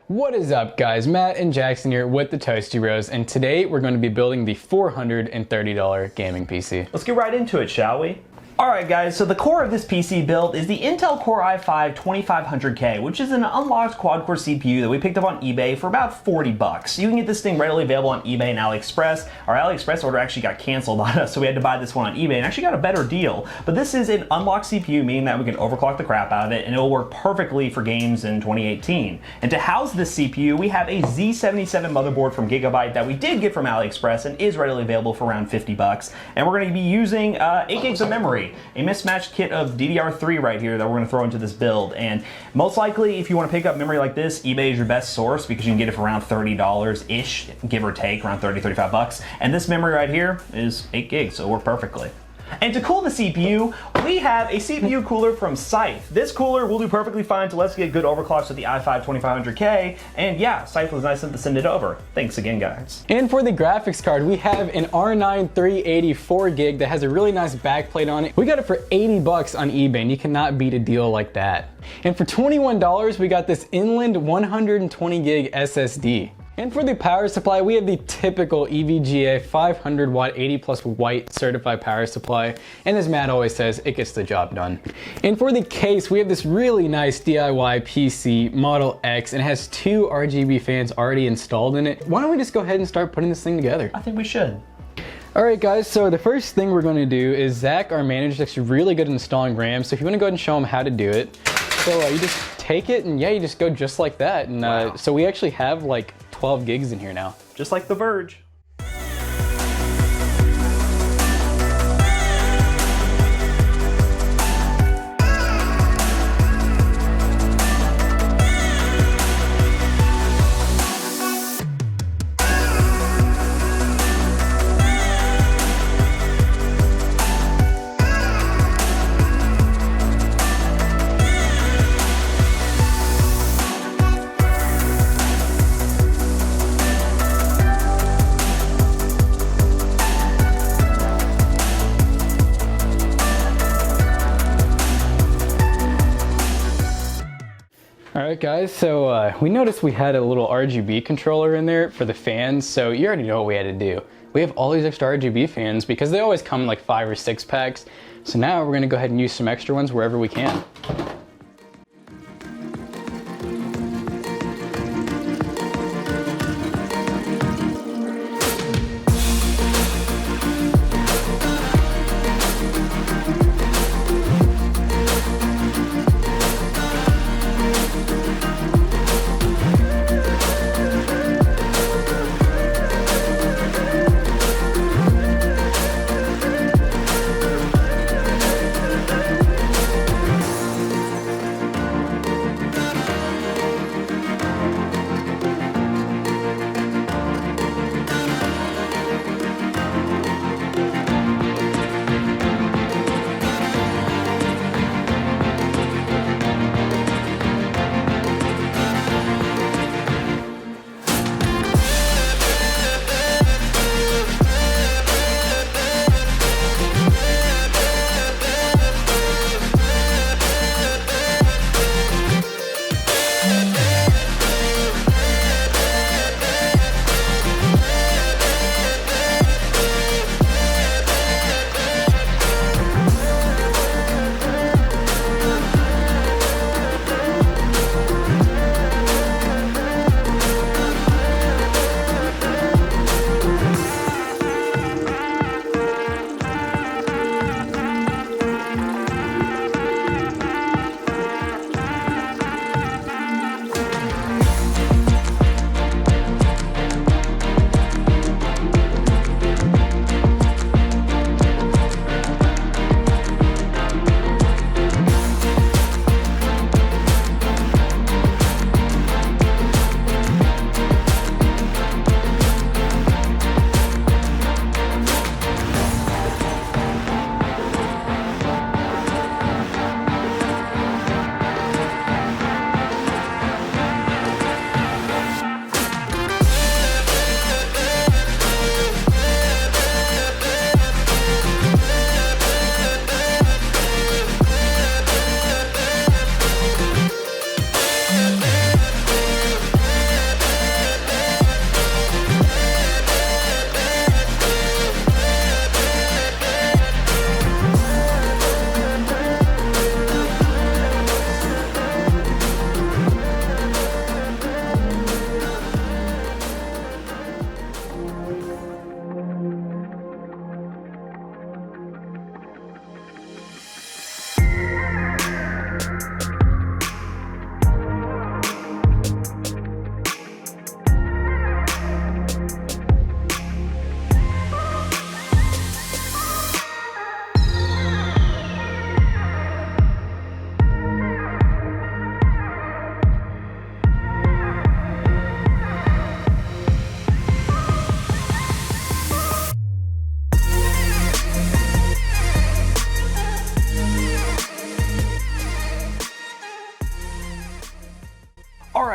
What is up, guys? Matt and Jackson here with the Toasty Bros, and today we're going to be building the $430 gaming PC. Let's get right into it, shall we? Alright guys, so the core of this PC build is the Intel Core i5-2500K, which is an unlocked quad-core CPU that we picked up on eBay for about 40 bucks. You can get this thing readily available on eBay and AliExpress. Our AliExpress order actually got canceled on us, so we had to buy this one on eBay and actually got a better deal. But this is an unlocked CPU, meaning that we can overclock the crap out of it, and it will work perfectly for games in 2018. And to house this CPU, we have a Z77 motherboard from Gigabyte that we did get from AliExpress and is readily available for around 50 bucks. And we're going to be using 8 gigs of memory. A mismatched kit of DDR3 right here that we're going to throw into this build. And most likely, if you want to pick up memory like this, eBay is your best source because you can get it for around $30-ish, give or take, around 30, 35 bucks. And this memory right here is 8 gigs, so it'll work perfectly. And to cool the CPU, we have a CPU cooler from Scythe. This cooler will do perfectly fine to let's get good overclocks with the i5-2500K, and yeah, Scythe was nice enough to send it over. Thanks again, guys. And for the graphics card, we have an R9 380 4 gig that has a really nice backplate on it. We got it for 80 bucks on eBay, and you cannot beat a deal like that. And for $21, we got this Inland 120 gig SSD. And for the power supply, we have the typical EVGA 500 watt 80 plus white certified power supply. And as Matt always says, it gets the job done. And for the case, we have this really nice DIY PC Model X, and it has 2 RGB fans already installed in it. Why don't we just go ahead and start putting this thing together? I think we should. Alright guys, so the first thing we're going to do is Zach, our manager, is actually really good at installing RAM. So if you want to go ahead and show him how to do it. So you just take it and yeah, you just go just like that. And wow. So we actually have like 12 gigs in here now. Just like The Verge. Alright guys, so we noticed we had a little RGB controller in there for the fans, so you already know what we had to do. We have all these extra RGB fans because they always come in like 5 or 6 packs, so now we're going to go ahead and use some extra ones wherever we can.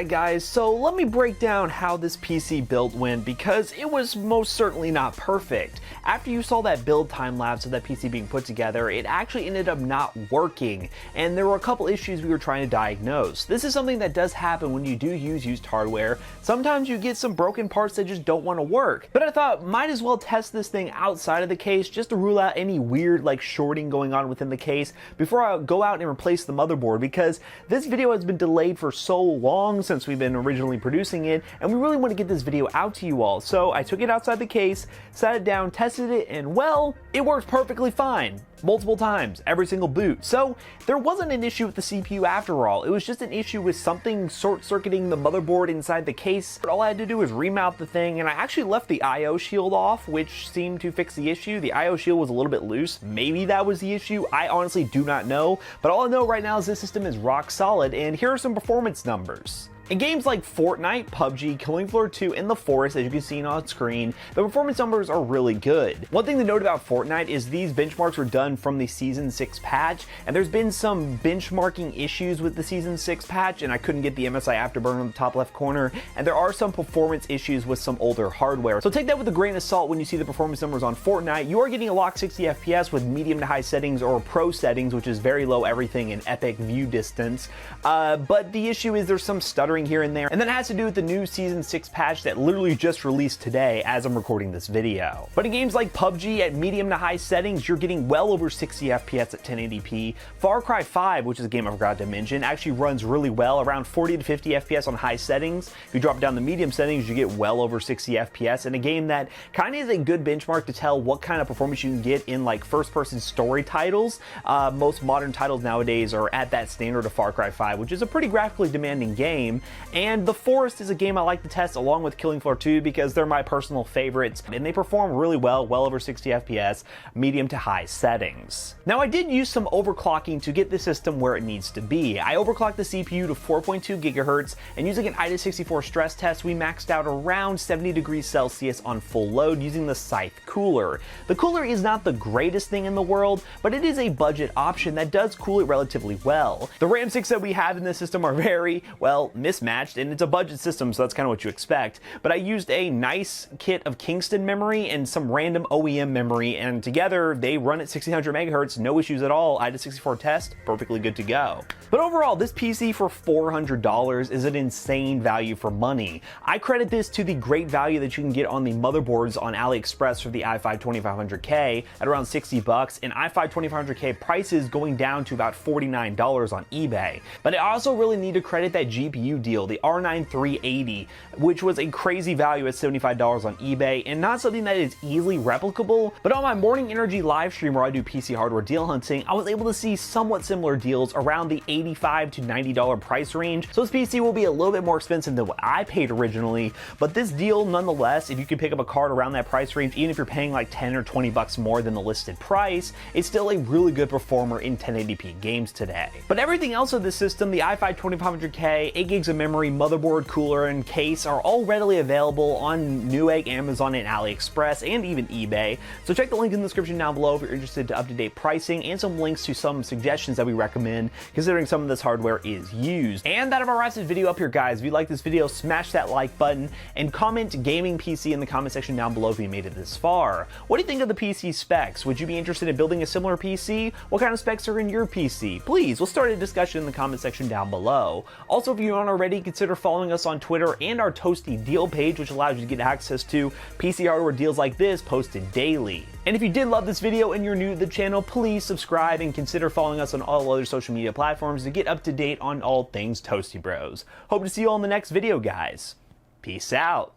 Alright guys, so let me break down how this PC build went because it was most certainly not perfect. After you saw that build time lapse of that PC being put together, it actually ended up not working, and there were a couple issues we were trying to diagnose. This is something that does happen when you do use used hardware. Sometimes you get some broken parts that just don't want to work. But I thought might as well test this thing outside of the case just to rule out any weird like shorting going on within the case before I go out and replace the motherboard, because this video has been delayed for so long since we've been originally producing it, and we really want to get this video out to you all. So I took it outside the case, sat it down, tested it, and well, it worked perfectly fine. Multiple times, every single boot. So there wasn't an issue with the CPU after all. It was just an issue with something short-circuiting the motherboard inside the case. But all I had to do was remount the thing, and I actually left the IO shield off, which seemed to fix the issue. The IO shield was a little bit loose. Maybe that was the issue. I honestly do not know. But all I know right now is this system is rock solid, and here are some performance numbers. In games like Fortnite, PUBG, Killing Floor 2, and The Forest, as you can see on screen, the performance numbers are really good. One thing to note about Fortnite is these benchmarks were done from the Season 6 patch, and there's been some benchmarking issues with the Season 6 patch, and I couldn't get the MSI Afterburn on the top left corner, and there are some performance issues with some older hardware. So take that with a grain of salt when you see the performance numbers on Fortnite. You are getting a locked 60 FPS with medium to high settings or pro settings, which is very low everything in epic view distance. But the issue is there's some stuttering here and there, and that has to do with the new Season 6 patch that literally just released today as I'm recording this video. But in games like PUBG at medium to high settings, you're getting well over 60 FPS at 1080p. Far Cry 5, which is a game I forgot to mention, actually runs really well, around 40 to 50 FPS on high settings. If you drop down the medium settings, you get well over 60 FPS, in a game that kind of is a good benchmark to tell what kind of performance you can get in like first-person story titles. Most modern titles nowadays are at that standard of Far Cry 5, which is a pretty graphically demanding game. And The Forest is a game I like to test along with Killing Floor 2 because they're my personal favorites, and they perform really well over 60 FPS, medium to high settings. Now I did use some overclocking to get the system where it needs to be. I overclocked the CPU to 4.2 GHz, and using an IDA64 stress test, we maxed out around 70 degrees Celsius on full load using the Scythe cooler. The cooler is not the greatest thing in the world, but it is a budget option that does cool it relatively well. The RAM sticks that we have in this system are very, well, mismatched, and it's a budget system, so that's kind of what you expect. But I used a nice kit of Kingston memory and some random OEM memory, and together they run at 1600 megahertz, no issues at all. IDA64 test, perfectly good to go. But overall, this PC for $400 is an insane value for money. I credit this to the great value that you can get on the motherboards on AliExpress for the i5 2500K at around 60 bucks, and i5 2500K prices going down to about $49 on eBay. But I also really need to credit that GPU deal, the R9 380, which was a crazy value at $75 on eBay, and not something that is easily replicable. But on my Morning Energy live stream where I do PC hardware deal hunting, I was able to see somewhat similar deals around the $85 to $90 price range. So this PC will be a little bit more expensive than what I paid originally, but this deal nonetheless, if you can pick up a card around that price range, even if you're paying like 10 or 20 bucks more than the listed price, it's still a really good performer in 1080p games today. But everything else of this system, the i5 2500K, 8 gigs of memory, motherboard, cooler, and case are all readily available on Newegg, Amazon, and AliExpress, and even eBay. So check the link in the description down below if you're interested to up-to-date pricing and some links to some suggestions that we recommend, considering some of this hardware is used. And that about wraps this video up here, guys. If you like this video, smash that like button and comment gaming PC in the comment section down below if you made it this far. What do you think of the PC specs? Would you be interested in building a similar PC? What kind of specs are in your PC? Please, we'll start a discussion in the comment section down below. Also, if you aren't already, consider following us on Twitter and our Toasty deal page, which allows you to get access to PC hardware deals like this posted daily. And if you did love this video and you're new to the channel, please subscribe and consider following us on all other social media platforms to get up to date on all things Toasty Bros. Hope to see you all in the next video, guys. Peace out.